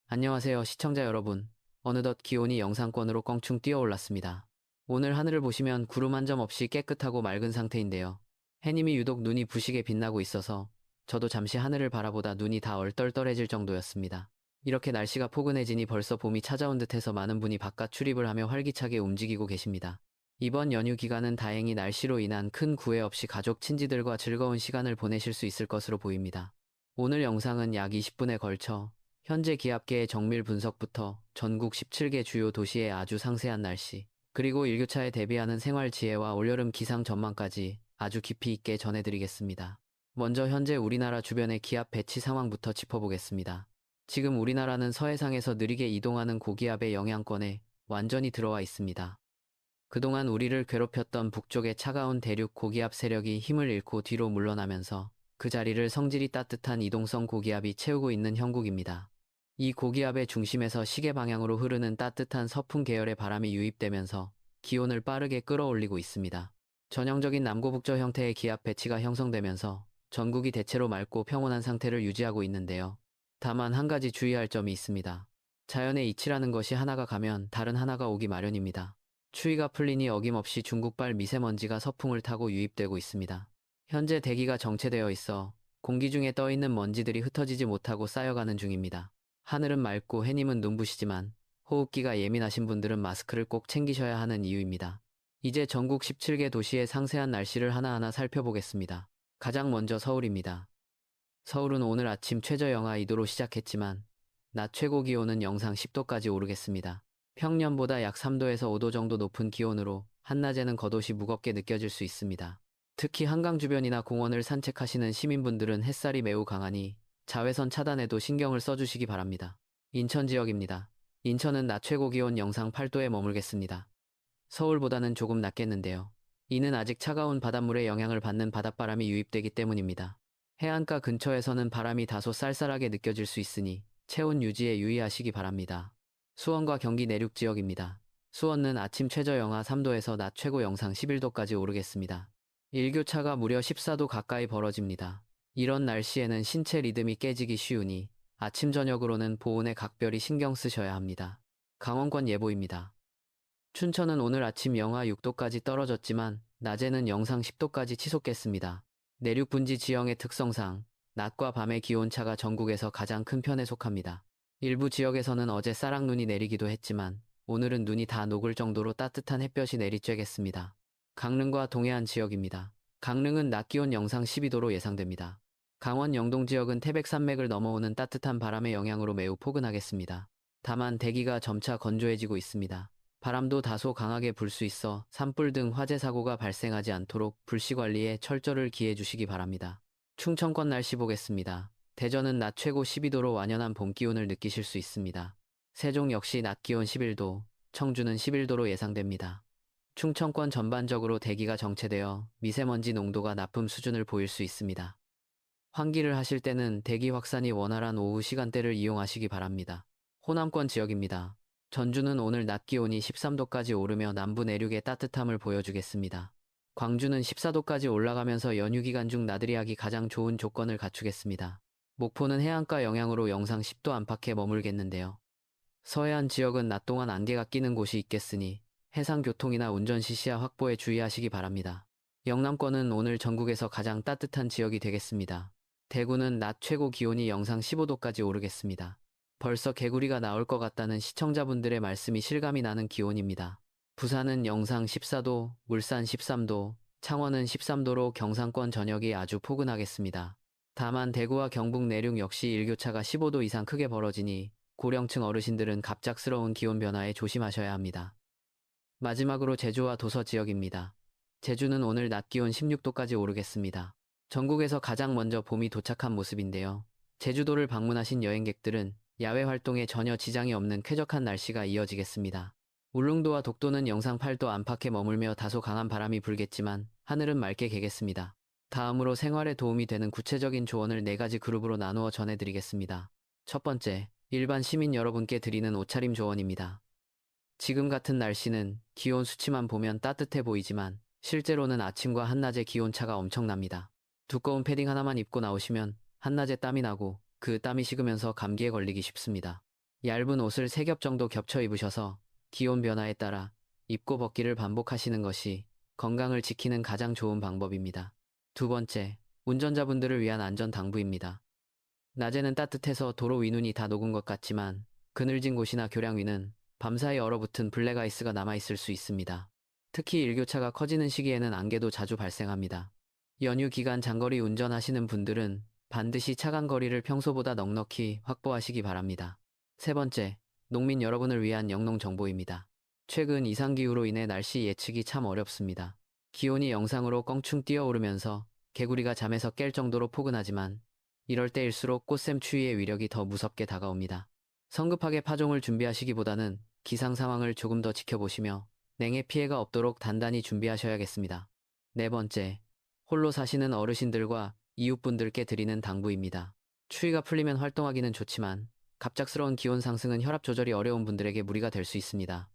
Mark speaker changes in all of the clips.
Speaker 1: 안녕하세요, 시청자 여러분. 어느덧 기온이 영상권으로 껑충 뛰어올랐습니다. 오늘 하늘을 보시면 구름 한 점 없이 깨끗하고 맑은 상태인데요. 해님이 유독 눈이 부시게 빛나고 있어서 저도 잠시 하늘을 바라보다 눈이 다 얼떨떨해질 정도였습니다. 이렇게 날씨가 포근해지니 벌써 봄이 찾아온 듯해서 많은 분이 바깥 출입을 하며 활기차게 움직이고 계십니다. 이번 연휴 기간은 다행히 날씨로 인한 큰 구애 없이 가족 친지들과 즐거운 시간을 보내실 수 있을 것으로 보입니다. 오늘 영상은 약 20분에 걸쳐 현재 기압계의 정밀 분석부터 전국 17개 주요 도시의 아주 상세한 날씨, 그리고 일교차에 대비하는 생활 지혜와 올여름 기상 전망까지 아주 깊이 있게 전해드리겠습니다. 먼저 현재 우리나라 주변의 기압 배치 상황부터 짚어보겠습니다. 지금 우리나라는 서해상에서 느리게 이동하는 고기압의 영향권에 완전히 들어와 있습니다. 그동안 우리를 괴롭혔던 북쪽의 차가운 대륙 고기압 세력이 힘을 잃고 뒤로 물러나면서 그 자리를 성질이 따뜻한 이동성 고기압이 채우고 있는 형국입니다. 이 고기압의 중심에서 시계 방향으로 흐르는 따뜻한 서풍 계열의 바람이 유입되면서 기온을 빠르게 끌어올리고 있습니다. 전형적인 남고북저 형태의 기압 배치가 형성되면서 전국이 대체로 맑고 평온한 상태를 유지하고 있는데요. 다만 한 가지 주의할 점이 있습니다. 자연의 이치라는 것이 하나가 가면 다른 하나가 오기 마련입니다. 추위가 풀리니 어김없이 중국발 미세먼지가 서풍을 타고 유입되고 있습니다. 현재 대기가 정체되어 있어 공기 중에 떠있는 먼지들이 흩어지지 못하고 쌓여가는 중입니다. 하늘은 맑고 해님은 눈부시지만 호흡기가 예민하신 분들은 마스크를 꼭 챙기셔야 하는 이유입니다. 이제 전국 17개 도시의 상세한 날씨를 하나하나 살펴보겠습니다. 가장 먼저 서울입니다. 서울은 오늘 아침 최저 영하 2도로 시작했지만 낮 최고 기온은 영상 10도까지 오르겠습니다. 평년보다 약 3도에서 5도 정도 높은 기온으로 한낮에는 겉옷이 무겁게 느껴질 수 있습니다. 특히 한강 주변이나 공원을 산책하시는 시민분들은 햇살이 매우 강하니 자외선 차단에도 신경을 써주시기 바랍니다. 인천 지역입니다. 인천은 낮 최고 기온 영상 8도에 머물겠습니다. 서울보다는 조금 낮겠는데요. 이는 아직 차가운 바닷물의 영향을 받는 바닷바람이 유입되기 때문입니다. 해안가 근처에서는 바람이 다소 쌀쌀하게 느껴질 수 있으니 체온 유지에 유의하시기 바랍니다. 수원과 경기 내륙 지역입니다. 수원은 아침 최저 영하 3도에서 낮 최고 영상 11도까지 오르겠습니다. 일교차가 무려 14도 가까이 벌어집니다. 이런 날씨에는 신체 리듬이 깨지기 쉬우니 아침 저녁으로는 보온에 각별히 신경 쓰셔야 합니다. 강원권 예보입니다. 춘천은 오늘 아침 영하 6도까지 떨어졌지만 낮에는 영상 10도까지 치솟겠습니다. 내륙 분지 지형의 특성상 낮과 밤의 기온차가 전국에서 가장 큰 편에 속합니다. 일부 지역에서는 어제 쌀락눈이 내리기도 했지만 오늘은 눈이 다 녹을 정도로 따뜻한 햇볕이 내리쬐겠습니다. 강릉과 동해안 지역입니다. 강릉은 낮 기온 영상 12도로 예상됩니다. 강원 영동 지역은 태백산맥을 넘어오는 따뜻한 바람의 영향으로 매우 포근하겠습니다. 다만 대기가 점차 건조해지고 있습니다. 바람도 다소 강하게 불 수 있어 산불 등 화재 사고가 발생하지 않도록 불씨 관리에 철저를 기해 주시기 바랍니다. 충청권 날씨 보겠습니다. 대전은 낮 최고 12도로 완연한 봄 기온을 느끼실 수 있습니다. 세종 역시 낮 기온 11도, 청주는 11도로 예상됩니다. 충청권 전반적으로 대기가 정체되어 미세먼지 농도가 나쁨 수준을 보일 수 있습니다. 환기를 하실 때는 대기 확산이 원활한 오후 시간대를 이용하시기 바랍니다. 호남권 지역입니다. 전주는 오늘 낮 기온이 13도까지 오르며 남부 내륙의 따뜻함을 보여주겠습니다. 광주는 14도까지 올라가면서 연휴 기간 중 나들이 하기 가장 좋은 조건을 갖추겠습니다. 목포는 해안가 영향으로 영상 10도 안팎에 머물겠는데요. 서해안 지역은 낮 동안 안개가 끼는 곳이 있겠으니 해상교통이나 운전 시 시야 확보에 주의하시기 바랍니다. 영남권은 오늘 전국에서 가장 따뜻한 지역이 되겠습니다. 대구는 낮 최고 기온이 영상 15도까지 오르겠습니다. 벌써 개구리가 나올 것 같다는 시청자분들의 말씀이 실감이 나는 기온입니다. 부산은 영상 14도, 울산 13도, 창원은 13도로 경상권 전역이 아주 포근하겠습니다. 다만 대구와 경북 내륙 역시 일교차가 15도 이상 크게 벌어지니 고령층 어르신들은 갑작스러운 기온 변화에 조심하셔야 합니다. 마지막으로 제주와 도서 지역입니다. 제주는 오늘 낮 기온 16도까지 오르겠습니다. 전국에서 가장 먼저 봄이 도착한 모습인데요. 제주도를 방문하신 여행객들은 야외 활동에 전혀 지장이 없는 쾌적한 날씨가 이어지겠습니다. 울릉도와 독도는 영상 8도 안팎에 머물며 다소 강한 바람이 불겠지만 하늘은 맑게 개겠습니다. 다음으로 생활에 도움이 되는 구체적인 조언을 4가지 그룹으로 나누어 전해드리겠습니다. 첫 번째, 일반 시민 여러분께 드리는 옷차림 조언입니다. 지금 같은 날씨는 기온 수치만 보면 따뜻해 보이지만 실제로는 아침과 한낮의 기온차가 엄청납니다. 두꺼운 패딩 하나만 입고 나오시면 한낮에 땀이 나고 그 땀이 식으면서 감기에 걸리기 쉽습니다. 얇은 옷을 3겹 정도 겹쳐 입으셔서 기온 변화에 따라 입고 벗기를 반복하시는 것이 건강을 지키는 가장 좋은 방법입니다. 두 번째, 운전자분들을 위한 안전 당부입니다. 낮에는 따뜻해서 도로 위 눈이 다 녹은 것 같지만 그늘진 곳이나 교량 위는 밤사이 얼어붙은 블랙아이스가 남아있을 수 있습니다. 특히 일교차가 커지는 시기에는 안개도 자주 발생합니다. 연휴 기간 장거리 운전하시는 분들은 반드시 차간 거리를 평소보다 넉넉히 확보하시기 바랍니다. 세 번째, 농민 여러분을 위한 영농 정보입니다. 최근 이상기후로 인해 날씨 예측이 참 어렵습니다. 기온이 영상으로 껑충 뛰어오르면서 개구리가 잠에서 깰 정도로 포근하지만 이럴 때일수록 꽃샘 추위의 위력이 더 무섭게 다가옵니다. 성급하게 파종을 준비하시기보다는 기상 상황을 조금 더 지켜보시며 냉해 피해가 없도록 단단히 준비하셔야겠습니다. 네 번째, 홀로 사시는 어르신들과 이웃분들께 드리는 당부입니다. 추위가 풀리면 활동하기는 좋지만 갑작스러운 기온 상승은 혈압 조절이 어려운 분들에게 무리가 될 수 있습니다.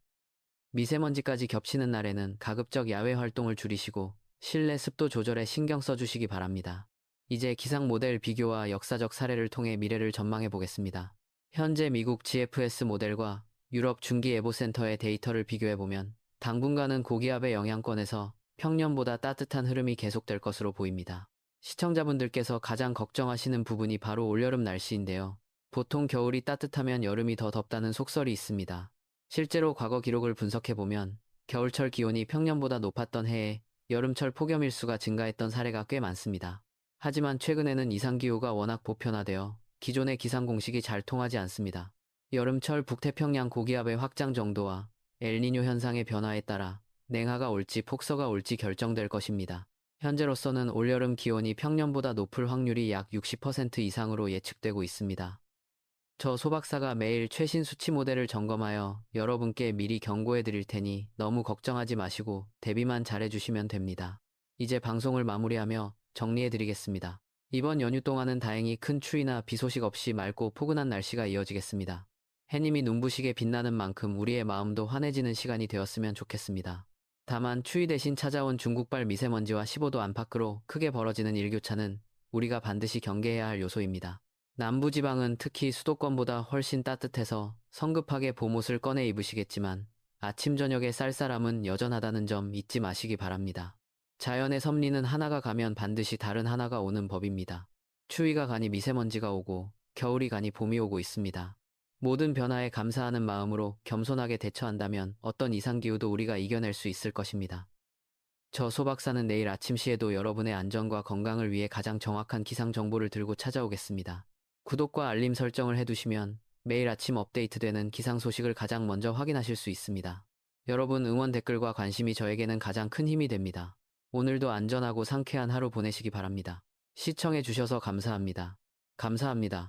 Speaker 1: 미세먼지까지 겹치는 날에는 가급적 야외 활동을 줄이시고 실내 습도 조절에 신경 써주시기 바랍니다. 이제 기상 모델 비교와 역사적 사례를 통해 미래를 전망해 보겠습니다. 현재 미국 GFS 모델과 유럽 중기예보센터의 데이터를 비교해 보면 당분간은 고기압의 영향권에서 평년보다 따뜻한 흐름이 계속될 것으로 보입니다. 시청자분들께서 가장 걱정하시는 부분이 바로 올여름 날씨인데요. 보통 겨울이 따뜻하면 여름이 더 덥다는 속설이 있습니다. 실제로 과거 기록을 분석해보면 겨울철 기온이 평년보다 높았던 해에 여름철 폭염 일수가 증가했던 사례가 꽤 많습니다. 하지만 최근에는 이상기후가 워낙 보편화되어 기존의 기상 공식이 잘 통하지 않습니다. 여름철 북태평양 고기압의 확장 정도와 엘니뇨 현상의 변화에 따라 냉하가 올지 폭서가 올지 결정될 것입니다. 현재로서는 올여름 기온이 평년보다 높을 확률이 약 60% 이상으로 예측되고 있습니다. 저 소박사가 매일 최신 수치 모델을 점검하여 여러분께 미리 경고해 드릴 테니 너무 걱정하지 마시고 대비만 잘해 주시면 됩니다. 이제 방송을 마무리하며 정리해 드리겠습니다. 이번 연휴 동안은 다행히 큰 추위나 비 소식 없이 맑고 포근한 날씨가 이어지겠습니다. 해님이 눈부시게 빛나는 만큼 우리의 마음도 환해지는 시간이 되었으면 좋겠습니다. 다만 추위 대신 찾아온 중국발 미세먼지와 15도 안팎으로 크게 벌어지는 일교차는 우리가 반드시 경계해야 할 요소입니다. 남부지방은 특히 수도권보다 훨씬 따뜻해서 성급하게 봄옷을 꺼내 입으시겠지만 아침 저녁의 쌀쌀함은 여전하다는 점 잊지 마시기 바랍니다. 자연의 섭리는 하나가 가면 반드시 다른 하나가 오는 법입니다. 추위가 가니 미세먼지가 오고 겨울이 가니 봄이 오고 있습니다. 모든 변화에 감사하는 마음으로 겸손하게 대처한다면 어떤 이상기후도 우리가 이겨낼 수 있을 것입니다. 저 소박사는 내일 아침 시에도 여러분의 안전과 건강을 위해 가장 정확한 기상 정보를 들고 찾아오겠습니다. 구독과 알림 설정을 해두시면 매일 아침 업데이트되는 기상 소식을 가장 먼저 확인하실 수 있습니다. 여러분 응원 댓글과 관심이 저에게는 가장 큰 힘이 됩니다. 오늘도 안전하고 상쾌한 하루 보내시기 바랍니다. 시청해 주셔서 감사합니다. 감사합니다.